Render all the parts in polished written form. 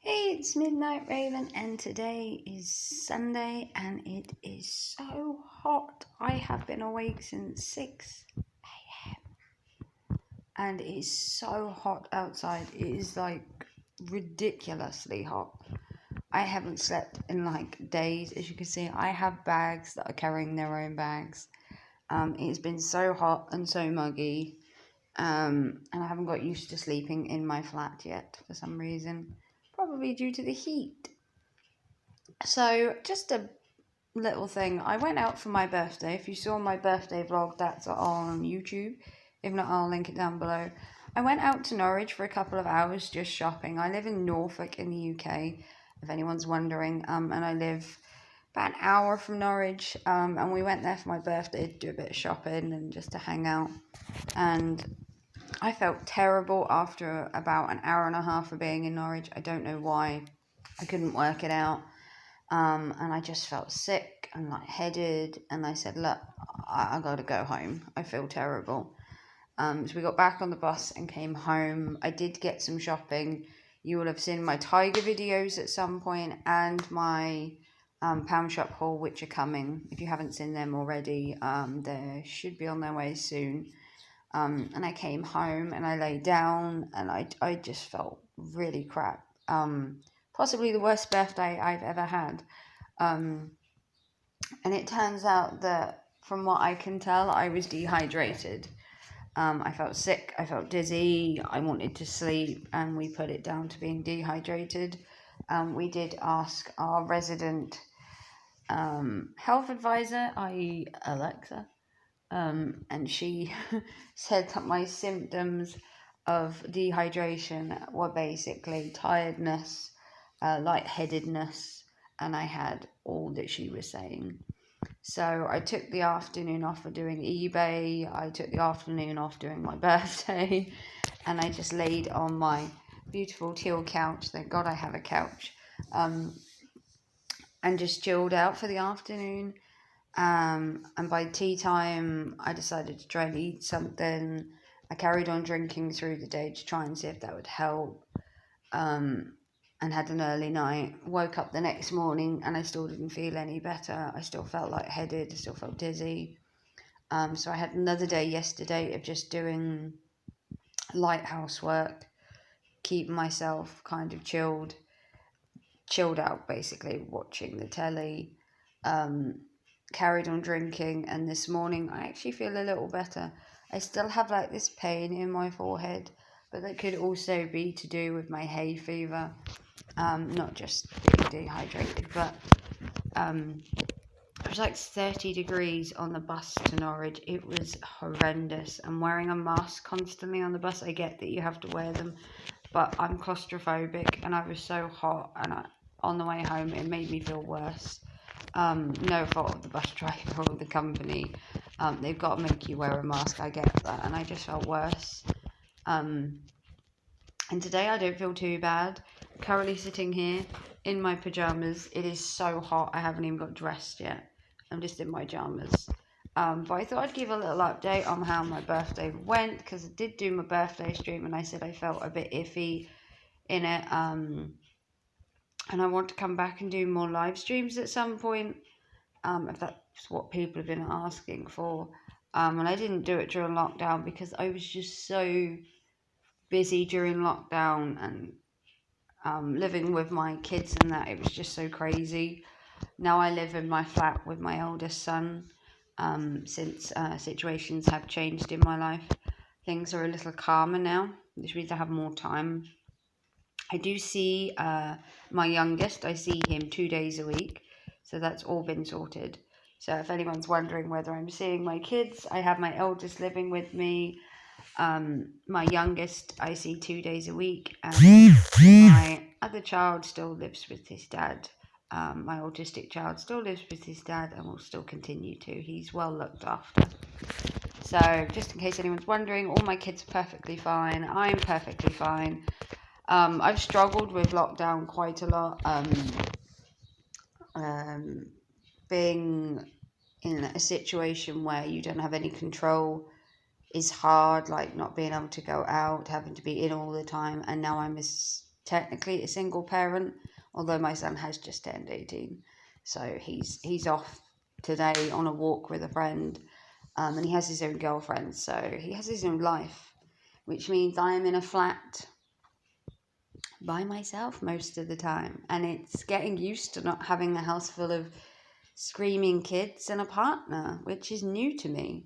Hey, it's Midnight Raven, and today is Sunday, and it is so hot. I have been awake since 6 a.m. and it is so hot outside. It is like ridiculously hot. I haven't slept in like days. As you can see, I have bags that are carrying their own bags. It's been so hot and so muggy, and I haven't got used to sleeping in my flat yet for some reason. Probably due to the heat. So, just a little thing. I went out for my birthday. If you saw my birthday vlog, that's on YouTube. If not, I'll link it down below. I went out to Norwich for a couple of hours just shopping. I live in Norfolk in the UK, if anyone's wondering, and I live about an hour from Norwich, and we went there for my birthday to do a bit of shopping and just to hang out. And I felt terrible after about an hour and a half of being in Norwich. I don't know why. I couldn't work it out. And I just felt sick and lightheaded. And I said, look, I got to go home. I feel terrible. So we got back on the bus and came home. I did get some shopping. You will have seen my Tiger videos at some point and my Pound Shop haul, which are coming. If you haven't seen them already, they should be on their way soon. And I came home and I lay down and I just felt really crap. Possibly the worst birthday I've ever had. And it turns out that from what I can tell, I was dehydrated. I felt sick, I felt dizzy, I wanted to sleep, and we put it down to being dehydrated. We did ask our resident health advisor, i.e. Alexa, and she said that my symptoms of dehydration were basically tiredness, lightheadedness, and I had all that she was saying. So I took the afternoon off for doing eBay, I took the afternoon off doing my birthday, and I just laid on my beautiful teal couch, thank God I have a couch, and just chilled out for the afternoon. And by tea time, I decided to try and eat something. I carried on drinking through the day to try and see if that would help. And had an early night. Woke up the next morning and I still didn't feel any better. I still felt lightheaded. I still felt dizzy. So I had another day yesterday of just doing light housework, keeping myself kind of chilled out, basically watching the telly. Carried on drinking, and this morning I actually feel a little better. I still have like this pain in my forehead, but that could also be to do with my hay fever, not just being dehydrated, but it was like 30 degrees on the bus to Norwich. It was horrendous. I'm wearing a mask constantly on the bus. I get that you have to wear them, but I'm claustrophobic and I was so hot, and on the way home it made me feel worse. No fault of the bus driver or the company. They've got to make you wear a mask, I get that, and I just felt worse. And today I don't feel too bad. Currently sitting here in my pyjamas. It is so hot, I haven't even got dressed yet. I'm just in my pyjamas. But I thought I'd give a little update on how my birthday went, because I did do my birthday stream and I said I felt a bit iffy in it. And I want to come back and do more live streams at some point, if that's what people have been asking for. And I didn't do it during lockdown because I was just so busy during lockdown and living with my kids and that. It was just so crazy. Now I live in my flat with my eldest son, since situations have changed in my life. Things are a little calmer now, which means I have more time. I do see my youngest. I see him 2 days a week, so that's all been sorted. So if anyone's wondering whether I'm seeing my kids, I have my eldest living with me. My youngest I see 2 days a week, and my other child still lives with his dad. My autistic child still lives with his dad and will still continue to. He's well looked after. So just in case anyone's wondering, all my kids are perfectly fine. I'm perfectly fine. I've struggled with lockdown quite a lot. Being in a situation where you don't have any control is hard, like not being able to go out, having to be in all the time, and now I'm technically a single parent, although my son has just turned 18. So he's off today on a walk with a friend, and he has his own girlfriend, so he has his own life, which means I am in a flat by myself most of the time, and it's getting used to not having a house full of screaming kids and a partner, which is new to me.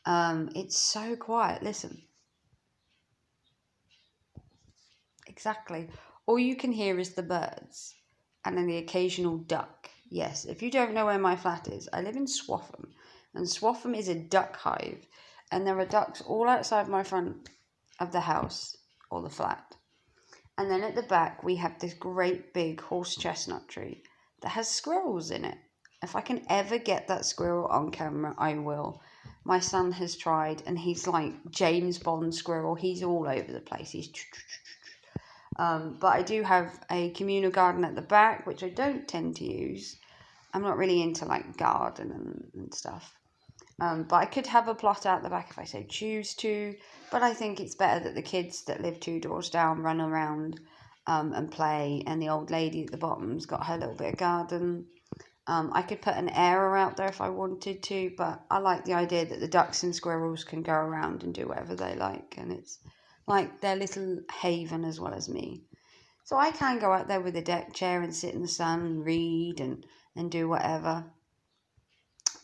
It's so quiet. Listen. Exactly. All you can hear is the birds and then the occasional duck. Yes, if you don't know where my flat is, I live in Swaffham, and Swaffham is a duck hive, and there are ducks all outside my front of the house or the flat. And then at the back, we have this great big horse chestnut tree that has squirrels in it. If I can ever get that squirrel on camera, I will. My son has tried, and he's like James Bond squirrel. He's all over the place. But I do have a communal garden at the back, which I don't tend to use. I'm not really into like gardening and stuff. But I could have a plot out the back if I so choose to. But I think it's better that the kids that live 2 doors down run around and play, and the old lady at the bottom's got her little bit of garden. I could put an area out there if I wanted to, but I like the idea that the ducks and squirrels can go around and do whatever they like, and it's like their little haven as well as me. So I can go out there with a deck chair and sit in the sun and read and do whatever.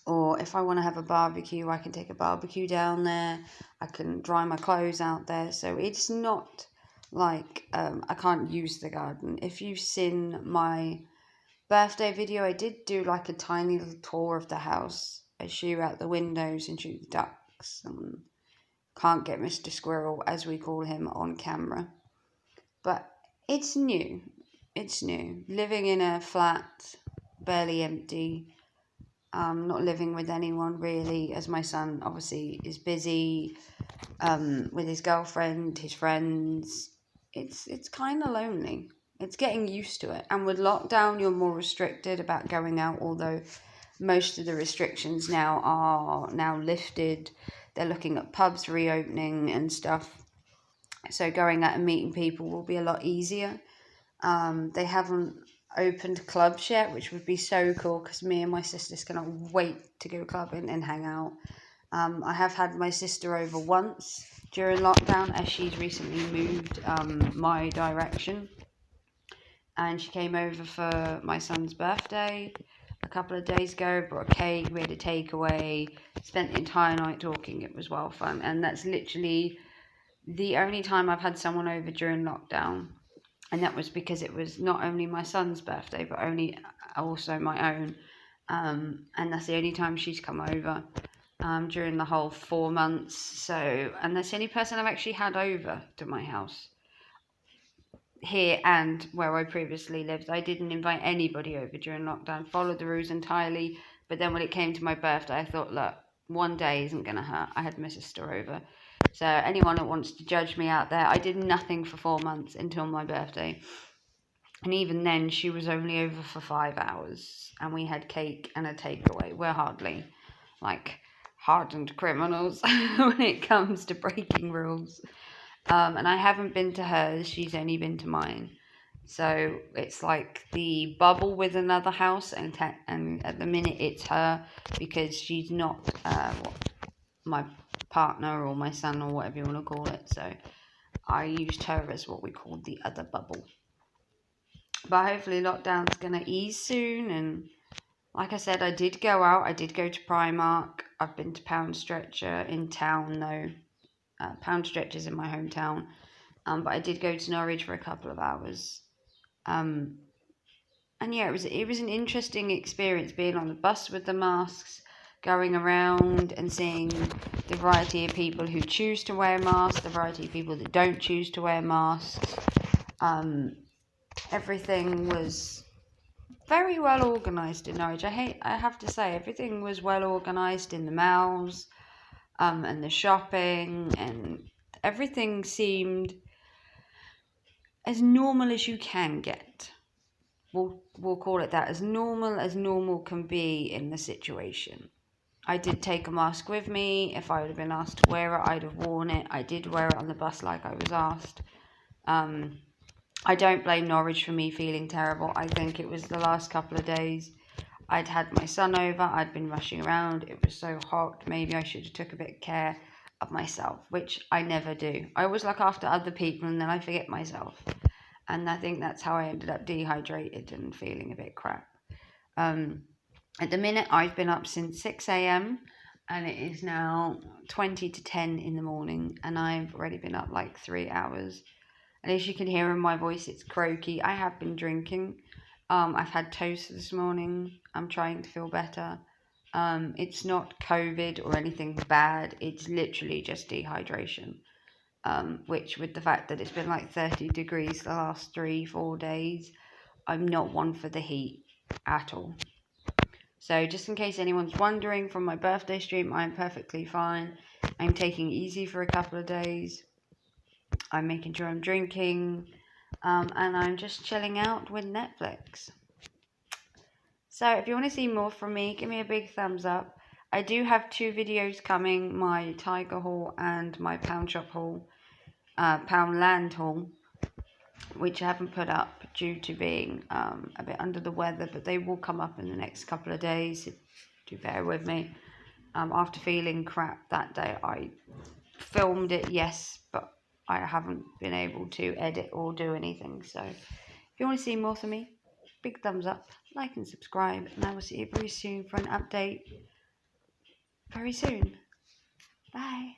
Or if I want to have a barbecue, I can take a barbecue down there. I can dry my clothes out there. So it's not like I can't use the garden. If you've seen my birthday video, I did do like a tiny little tour of the house. I shoot out the windows and shoot the ducks. And can't get Mr. Squirrel, as we call him, on camera. But it's new. It's new. Living in a flat, barely empty. Not living with anyone really, as my son obviously is busy with his girlfriend, his friends. It's kind of lonely. It's getting used to it. And with lockdown, you're more restricted about going out, although most of the restrictions now are now lifted. They're looking at pubs reopening and stuff. So going out and meeting people will be a lot easier. They haven't opened clubs yet, which would be so cool because me and my sisters cannot wait to go clubbing and hang out. I have had my sister over once during lockdown, as she's recently moved my direction, and she came over for my son's birthday a couple of days ago, brought a cake, we had a takeaway, spent the entire night talking. It was well fun, and that's literally the only time I've had someone over during lockdown. And that was because it was not only my son's birthday, but also my own. And that's the only time she's come over during the whole 4 months. So, and that's the only person I've actually had over to my house here and where I previously lived. I didn't invite anybody over during lockdown, followed the rules entirely. But then when it came to my birthday, I thought, look, one day isn't going to hurt. I had my sister over. So anyone that wants to judge me out there, I did nothing for 4 months until my birthday. And even then, she was only over for 5 hours. And we had cake and a takeaway. We're hardly like hardened criminals when it comes to breaking rules. And I haven't been to hers. She's only been to mine. So it's like the bubble with another house. And at the minute, it's her because she's not my partner or my son or whatever you want to call it. So I used her as what we called the other bubble. But hopefully lockdown's going to ease soon. And like I said, I did go out. I did go to Primark. I've been to Pound Stretcher in town though. Pound Stretcher's in my hometown. But I did go to Norwich for a couple of hours. And yeah, it was an interesting experience being on the bus with the masks, going around and seeing the variety of people who choose to wear masks, the variety of people that don't choose to wear masks. Everything was very well organised in Norwich. I have to say, everything was well organised in the malls, and the shopping, and everything seemed as normal as you can get. We'll call it that, as normal can be in the situation. I did take a mask with me. If I would have been asked to wear it, I'd have worn it. I did wear it on the bus like I was asked. I don't blame Norwich for me feeling terrible. I think it was the last couple of days. I'd had my son over, I'd been rushing around, it was so hot, maybe I should have took a bit of care of myself, which I never do. I always look after other people and then I forget myself. And I think that's how I ended up dehydrated and feeling a bit crap. At the minute, I've been up since 6 a.m. and it is now 20 to 10 in the morning, and I've already been up like 3 hours. And as you can hear in my voice, it's croaky. I have been drinking. I've had toast this morning. I'm trying to feel better. It's not COVID or anything bad. It's literally just dehydration. Which, with the fact that it's been like 30 degrees the last 3-4 days, I'm not one for the heat at all. So just in case anyone's wondering, from my birthday stream, I'm perfectly fine. I'm taking it easy for a couple of days. I'm making sure I'm drinking, and I'm just chilling out with Netflix. So if you want to see more from me, give me a big thumbs up. I do have 2 videos coming, my Tiger haul and my Pound Shop haul, Poundland haul, which I haven't put up due to being a bit under the weather, but they will come up in the next couple of days. Do bear with me. After feeling crap that day, I filmed it, yes, but I haven't been able to edit or do anything. So if you want to see more from me, big thumbs up, like and subscribe, and I will see you very soon for an update very soon. Bye.